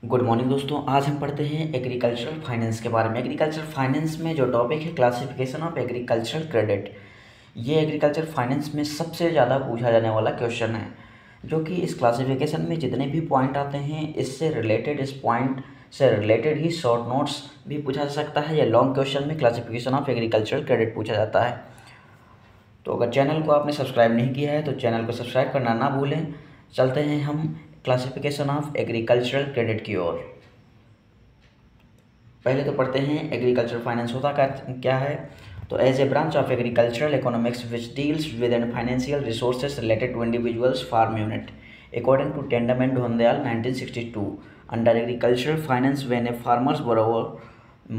Good morning दोस्तों। आज हम पढ़ते हैं एग्रीकल्चरल फाइनेंस के बारे में। एग्रीकल्चर फाइनेंस में जो टॉपिक है क्लासिफिकेशन ऑफ एग्रीकल्चरल क्रेडिट, ये एग्रीकल्चर फाइनेंस में सबसे ज़्यादा पूछा जाने वाला क्वेश्चन है। जो कि इस क्लासिफिकेशन में जितने भी पॉइंट आते हैं इससे रिलेटेड, इस पॉइंट से रिलेटेड ही शॉर्ट नोट्स भी पूछा जा सकता है या लॉन्ग क्वेश्चन में क्लासिफिकेशन ऑफ एग्रीकल्चरल क्रेडिट पूछा जाता है। तो अगर चैनल को आपने सब्सक्राइब नहीं किया है तो चैनल को सब्सक्राइब करना ना भूलें। चलते हैं हम क्लासिफिकेशन ऑफ एग्रीकल्चरल क्रेडिट की ओर। पहले तो पढ़ते हैं एग्रीकल्चर फाइनेंस होता क्या है। तो as a branch of agricultural economics which deals with and financial resources related to individuals farm unit according to Tandon and Dhondyal 1962 under agricultural finance when a farmers borrow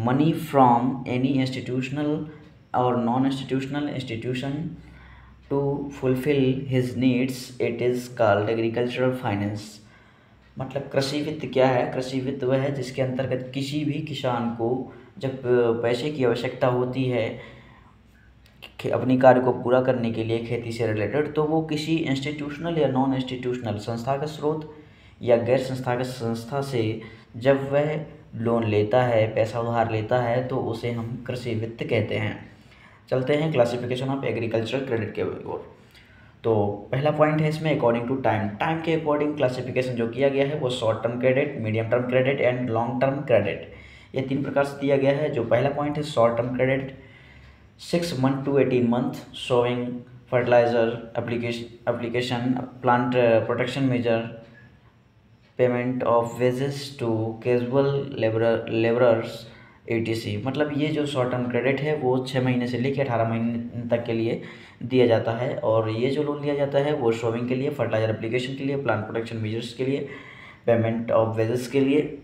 money from any institutional और non institutional institution to fulfil his needs, it is called agricultural finance. मतलब कृषि वित्त क्या है? कृषि वित्त वह है जिसके अंतर्गत किसी भी किसान को जब पैसे की आवश्यकता होती है अपनी कार्य को पूरा करने के लिए खेती से रिलेटेड, तो वो किसी इंस्टीट्यूशनल या नॉन इंस्टीट्यूशनल संस्थागत स्रोत या गैर संस्थागत संस्था से जब वह लोन लेता है, पैसा उधार लेता है, तो उसे हम कृषि वित्त कहते हैं। चलते हैं क्लासिफिकेशन ऑफ एग्रीकल्चरल क्रेडिट के ओर। तो पहला पॉइंट है इसमें अकॉर्डिंग टू टाइम। टाइम के अकॉर्डिंग क्लासिफिकेशन जो किया गया है वो short term credit, medium term credit and long term credit, ये तीन प्रकार से दिया गया है। जो पहला पॉइंट है short term credit, 6 month to 18 month, showing fertiliser application, plant protection measure, payment of wages to casual labourers etc. मतलब ये जो शॉर्ट टर्म क्रेडिट है वो 6 महीने से लेकर 18 महीने तक के लिए दिया जाता है। और ये जो लोन लिया जाता है वो शोविंग के लिए, फर्टिलाइजर एप्लीकेशन के लिए, प्लांट प्रोटेक्शन मेजर्स के लिए, पेमेंट ऑफ वेजेस के लिए,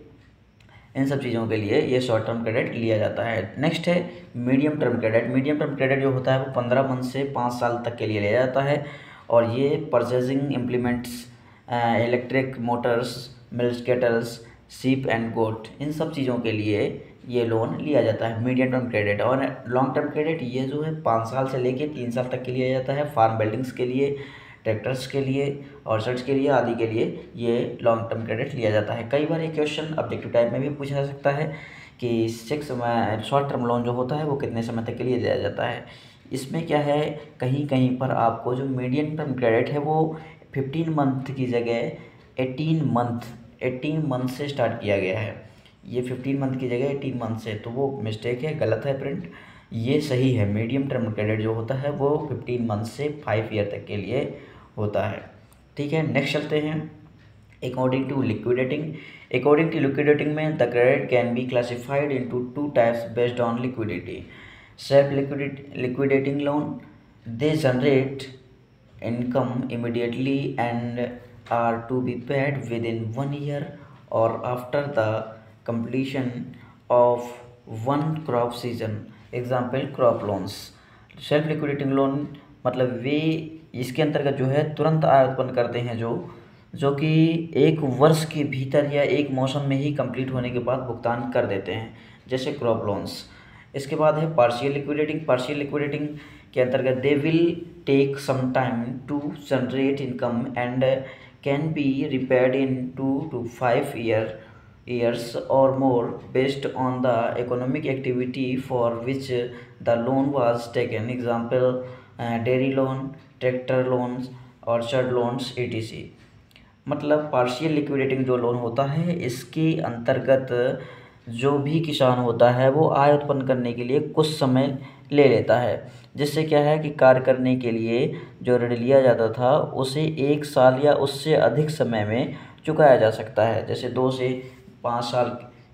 इन सब चीज़ों के लिए ये शॉर्ट टर्म क्रेडिट लिया जाता है। नेक्स्ट है medium term credit. Medium term credit जो होता है वो 15 मंथ से 5 साल तक के लिए लिया जाता है। और ये purchasing implements, electric Motors, milk kettles, सीप एंड गोट, इन सब चीज़ों के लिए ये लोन लिया जाता है मीडियम टर्म क्रेडिट। और लॉन्ग टर्म क्रेडिट ये जो है 5 साल से लेके 3 साल तक के लिए जाता है। फार्म बिल्डिंग्स के लिए, ट्रैक्टर्स के लिए, ऑर्चर्ड्स के लिए आदि के लिए ये लॉन्ग टर्म क्रेडिट लिया जाता है। कई बार ये क्वेश्चन ऑब्जेक्टिव टाइप में भी पूछा जा सकता है कि शॉर्ट टर्म लोन जो होता है वो कितने समय तक के लिए दिया जाता है। इसमें क्या है, कहीं कहीं पर आपको जो मीडियम टर्म क्रेडिट है वो 15 मंथ की जगह 18 मंथ से स्टार्ट किया गया है। ये 15 मंथ की जगह 18 मंथ से, तो वो मिस्टेक है, गलत है प्रिंट। ये सही है, मीडियम टर्म क्रेडिट जो होता है वो 15 मंथ से 5 ईयर तक के लिए होता है। ठीक है, नेक्स्ट चलते हैं according to liquidating. According to liquidating में the credit can be classified into 2 types based on liquidity. Self liquidating loan, they generate income immediately and are to be paid within 1 year or after the completion of one crop season, example crop loans। Self liquidating loan मतलब वे इसके अंतर्गत जो है तुरंत आय उत्पन्न करते हैं जो कि 1 वर्ष के भीतर या एक मौसम में ही कंप्लीट होने के बाद भुगतान कर देते हैं, जैसे क्रॉप लोन्स। इसके बाद है पार्शियल लिक्विडेटिंग। पार्शियल लिक्विडेटिंग के अंतर्गत they will take some time to generate income and can be repaired in 2 to 5 years or more based on the economic activity for which the loan was taken, example dairy loan, tractor loans, orchard loans etc। मतलब partial liquidating जो loan होता है इसके अंतर्गत जो भी किसान होता है वो आय उत्पन्न करने के लिए कुछ समय ले लेता है, जिससे क्या है कि कार्य करने के लिए जो ऋण लिया जाता था उसे 1 साल या उससे अधिक समय में चुकाया जा सकता है। जैसे 2 से 5 साल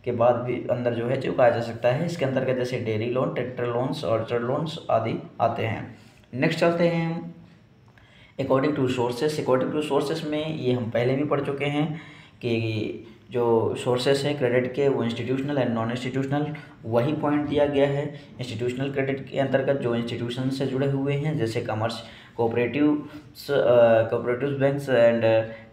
के बाद भी अंदर जो है चुकाया जा सकता है। इसके अंतर्गत जैसे dairy loan, tractor loans, orchard loans आदि आते हैं। नेक्स्ट चलते हैं हम according to sources. According to sources में ये हम पहले भी पढ़ चुके हैं कि जो सोर्सेस हैं क्रेडिट के वो इंस्टीट्यूशनल एंड नॉन इंस्टीट्यूशनल, वही पॉइंट दिया गया है। इंस्टीट्यूशनल क्रेडिट के अंतर्गत जो इंस्टीट्यूशन से जुड़े हुए हैं जैसे cooperative banks and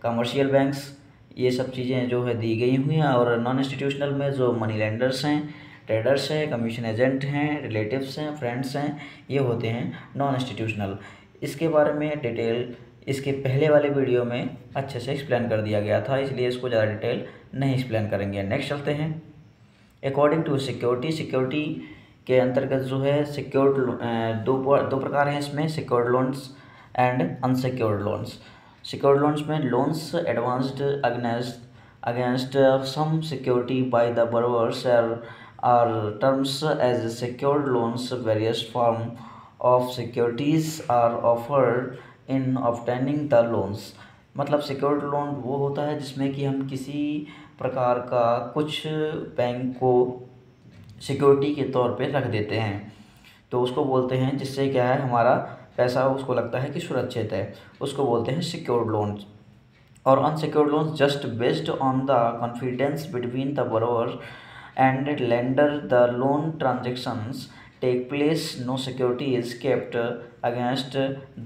commercial banks, ये सब चीज़ें जो है दी गई हुई हैं। और नॉन इंस्टीट्यूशनल में जो मनी लेंडर्स हैं, ट्रेडर्स हैं, कमीशन एजेंट हैं, रिलेटिव्स हैं, फ्रेंड्स हैं, ये होते हैं नॉन इंस्टीट्यूशनल। इसके बारे में डिटेल इसके पहले वाले वीडियो में अच्छे से एक्सप्लेन कर दिया गया था, इसलिए इसको ज़्यादा डिटेल नहीं एक्सप्लेन करेंगे। नेक्स्ट चलते हैं। अकॉर्डिंग टू सिक्योरिटी, सिक्योरिटी के अंतर्गत जो है सिक्योर्ड दो प्रकार हैं इसमें, secured loans and unsecured loans. Secured loans में loans advanced against some security by the borrowers are terms as secured loans. Various form of securities are offered in obtaining the loans। मतलब secured loan वो होता है जिसमें कि हम किसी प्रकार का कुछ बैंक को सिक्योरिटी के तौर पे रख देते हैं, तो उसको बोलते हैं, जिससे क्या है हमारा पैसा उसको लगता है कि सुरक्षित है, उसको बोलते हैं सिक्योर्ड लोन्स। और unsecured loans just based on the confidence between the borrower and lender, the loan transactions take place, no security is kept against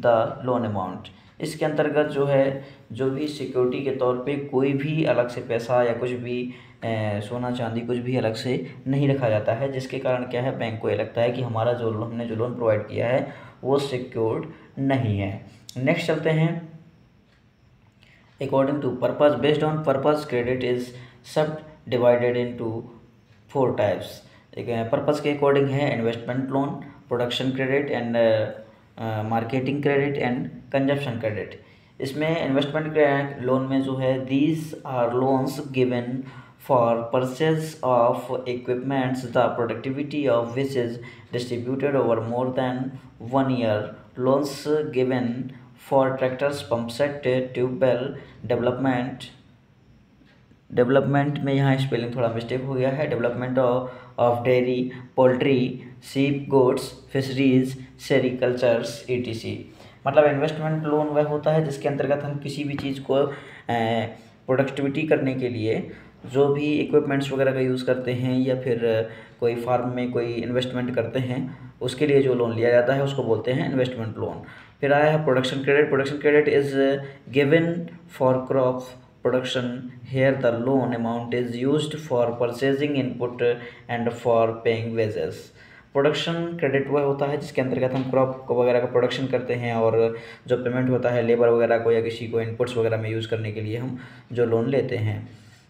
the loan amount। इसके अंतर्गत जो है जो भी सिक्योरिटी के तौर पे कोई भी अलग से पैसा या कुछ भी सोना चांदी कुछ भी अलग से नहीं रखा जाता है, जिसके कारण क्या है बैंक को ये लगता है कि हमारा जो हमने जो लोन प्रोवाइड किया है वो सिक्योर्ड नहीं है। नेक्स्ट चलते हैं। According to purpose, based on purpose credit is subdivided into 4 types. एक पर्पस के अकॉर्डिंग है investment loan, production credit and marketing credit and consumption credit. इसमें इन्वेस्टमेंट लोन में जो है these are loans given for purchase of equipments the productivity of which is distributed over more than 1 year. Loans given for tractors, pump set, tubewell development में यहाँ spelling थोड़ा mistake हो गया है, डेवलपमेंट ऑफ डेयरी, पोल्ट्री, सीप, goats, fisheries, सेरिकल्चर्स etc। मतलब investment loan वह होता है जिसके अंतर्गत हम किसी भी चीज़ को प्रोडक्टिविटी करने के लिए जो भी इक्विपमेंट्स वगैरह का यूज़ करते हैं या फिर कोई फार्म में कोई इन्वेस्टमेंट करते हैं उसके लिए जो लोन लिया जाता है उसको बोलते हैं इन्वेस्टमेंट लोन। फिर आया है production credit. Production credit is given for crop production. Here the loan amount is used for purchasing input and for paying wages। Production credit वह होता है जिसके अंतर्गत हम क्रॉप वगैरह का प्रोडक्शन करते हैं और जो पेमेंट होता है लेबर वगैरह को या किसी को इनपुट्स वगैरह में यूज़ करने के लिए हम जो लोन लेते हैं।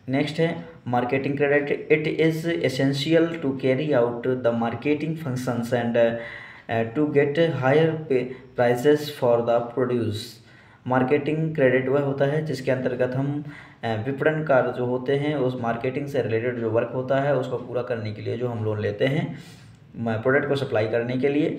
नेक्स्ट है marketing credit. It is essential to carry out the marketing functions and to get higher prices for the produce. Marketing credit वह होता है जिसके अंतर्गत हम विपणन कार्य जो होते हैं उस मार्केटिंग से रिलेटेड जो वर्क होता है उसको पूरा करने के लिए जो हम लोन लेते हैं प्रोडक्ट को सप्लाई करने के लिए,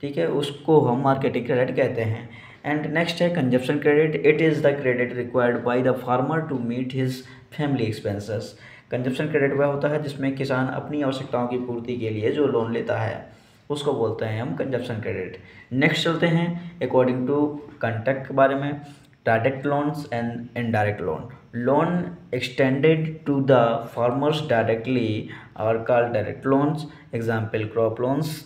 ठीक है, उसको हम मार्केटिंग क्रेडिट कहते हैं। एंड नेक्स्ट है consumption credit. It is the credit required by the farmer to meet his family expenses. Consumption credit वह होता है जिसमें किसान अपनी आवश्यकताओं की पूर्ति के लिए जो लोन लेता है उसको बोलते हैं हम कंजप्शन क्रेडिट। नेक्स्ट चलते हैं अकॉर्डिंग टू कंटेक्ट के बारे में। Direct loans and indirect loan. Loan extended to the farmers directly are called direct loans. Example crop loans.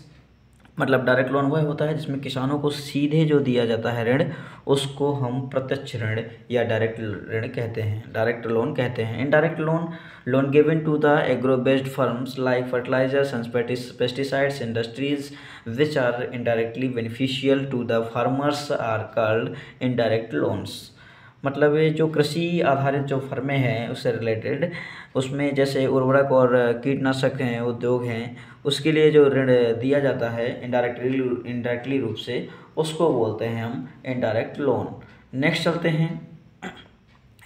मतलब डायरेक्ट लोन वह होता है जिसमें किसानों को सीधे जो दिया जाता है ऋण उसको हम प्रत्यक्ष ऋण या डायरेक्ट ऋण कहते हैं, डायरेक्ट लोन कहते हैं। Indirect loan given to the agro based firms like fertilizers and pesticides industries which are indirectly beneficial to the farmers are called indirect loans. मतलब ये जो कृषि आधारित जो फर्में हैं उससे रिलेटेड, उसमें जैसे उर्वरक और कीटनाशक हैं, उद्योग हैं, उसके लिए जो ऋण दिया जाता है इनडायरेक्टली रूप से उसको बोलते हैं हम इनडायरेक्ट लोन। नेक्स्ट चलते हैं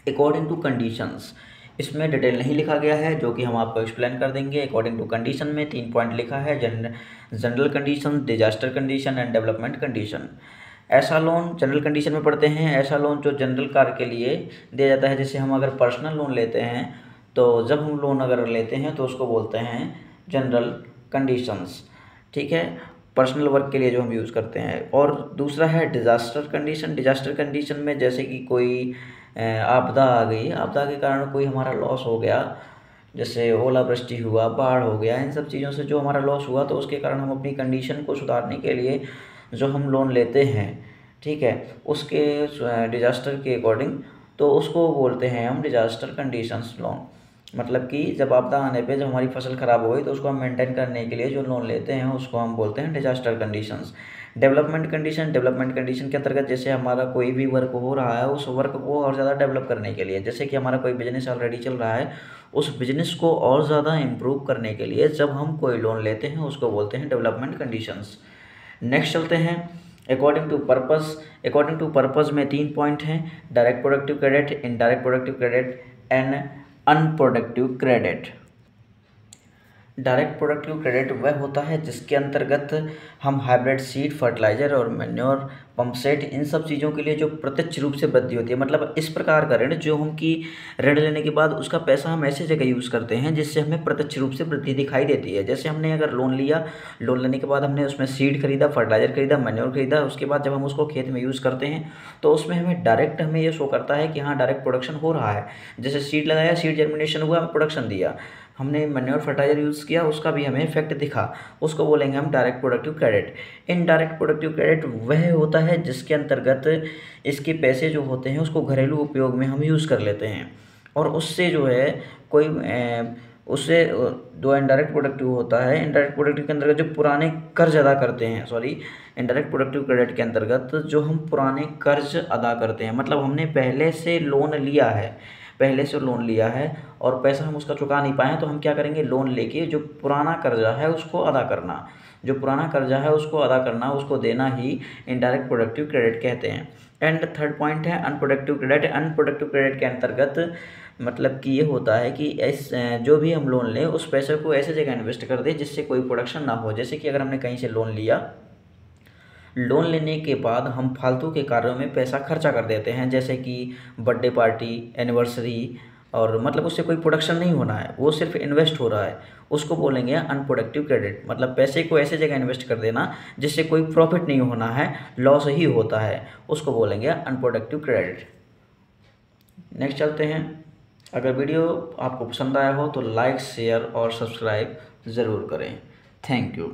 अकॉर्डिंग टू कंडीशंस। इसमें डिटेल नहीं लिखा गया है जो कि हम आपको एक्सप्लेन कर देंगे। अकॉर्डिंग टू कंडीशन में 3 पॉइंट लिखा है, general condition, disaster condition and development condition. ऐसा लोन जनरल कंडीशन में पढ़ते हैं। ऐसा लोन जो जनरल कार्य के लिए दिया जाता है, जैसे हम अगर पर्सनल लोन लेते हैं तो जब हम लोन अगर लेते हैं तो उसको बोलते हैं जनरल कंडीशंस, ठीक है, पर्सनल वर्क के लिए जो हम यूज़ करते हैं। और दूसरा है डिजास्टर कंडीशन। डिजास्टर कंडीशन में जैसे कि कोई आपदा आ गई, आपदा के कारण कोई हमारा लॉस हो गया, जैसे ओलावृष्टि हुआ, बाढ़ हो गया, इन सब चीज़ों से जो हमारा लॉस हुआ तो उसके कारण हम अपनी कंडीशन को सुधारने के लिए जो हम लोन लेते हैं, ठीक है, उसके डिजास्टर के अकॉर्डिंग तो उसको बोलते हैं हम डिजास्टर कंडीशंस लोन। मतलब कि जब आपदा आने पे जब हमारी फसल ख़राब हो गई तो उसको हम मेंटेन करने के लिए जो लोन लेते हैं उसको हम बोलते हैं डिजास्टर कंडीशंस। डेवलपमेंट कंडीशन के अंतर्गत जैसे हमारा कोई भी वर्क हो रहा है, उस वर्क को और ज़्यादा डेवलप करने के लिए, जैसे कि हमारा कोई बिजनेस ऑलरेडी चल रहा है, उस बिजनेस को और ज़्यादा इम्प्रूव करने के लिए जब हम कोई लोन लेते हैं उसको बोलते हैं डेवलपमेंट कंडीशंस। नेक्स्ट चलते हैं अकॉर्डिंग टू पर्पस में 3 पॉइंट हैं, direct productive credit, indirect productive credit and unproductive credit. Direct productive credit वह होता है जिसके अंतर्गत हम हाइब्रिड सीड, फर्टिलाइजर और मैन्योर, पंप सेट, इन सब चीज़ों के लिए जो प्रत्यक्ष रूप से वृद्धि होती है, मतलब इस प्रकार का ऋण जो हम की ऋण लेने के बाद उसका पैसा हम ऐसे जगह यूज़ करते हैं जिससे हमें प्रत्यक्ष रूप से वृद्धि दिखाई देती है। जैसे हमने अगर लोन लिया, लोन लेने के बाद हमने उसमें सीड खरीदा, फर्टिलाइजर खरीदा, मैन्योर खरीदा, उसके बाद जब हम उसको खेत में यूज़ करते हैं तो उसमें हमें ये शो करता है कि हाँ डायरेक्ट प्रोडक्शन हो रहा है। जैसे सीड लगाया, सीड जर्मिनेशन हुआ, हमें प्रोडक्शन दिया, हमने मैन्योर फर्टाइजर यूज़ किया, उसका भी हमें इफेक्ट दिखा, उसको बोलेंगे हम direct productive credit. Indirect productive credit वह होता है जिसके अंतर्गत इसके पैसे जो होते हैं उसको घरेलू उपयोग में हम यूज़ कर लेते हैं और उससे जो है कोई उससे दो इनडायरेक्ट प्रोडक्टिव होता है। इनडायरेक्ट प्रोडक्टिव के अंतर्गत जो पुराने कर्ज अदा करते हैं, इनडायरेक्ट प्रोडक्टिव क्रेडिट के अंतर्गत जो हम पुराने कर्ज अदा करते हैं, मतलब हमने पहले से लोन लिया है और पैसा हम उसका चुका नहीं पाए, तो हम क्या करेंगे, लोन लेके जो पुराना कर्जा है उसको अदा करना, उसको देना ही इनडायरेक्ट प्रोडक्टिव क्रेडिट कहते हैं। एंड थर्ड पॉइंट है अनप्रोडक्टिव क्रेडिट। अनप्रोडक्टिव क्रेडिट के अंतर्गत मतलब कि ये होता है कि जो भी हम लोन लें उस पैसे को ऐसे जगह इन्वेस्ट कर दें जिससे कोई प्रोडक्शन ना हो। जैसे कि अगर हमने कहीं से लोन लिया, लोन लेने के बाद हम फालतू के कार्यों में पैसा खर्चा कर देते हैं, जैसे कि बर्थडे पार्टी, एनिवर्सरी, और मतलब उससे कोई प्रोडक्शन नहीं होना है, वो सिर्फ इन्वेस्ट हो रहा है, उसको बोलेंगे अनप्रोडक्टिव क्रेडिट। मतलब पैसे को ऐसे जगह इन्वेस्ट कर देना जिससे कोई प्रॉफिट नहीं होना है, लॉस ही होता है, उसको बोलेंगे अनप्रोडक्टिव क्रेडिट। नेक्स्ट चलते हैं। अगर वीडियो आपको पसंद आया हो तो लाइक, शेयर और सब्सक्राइब ज़रूर करें। Thank you.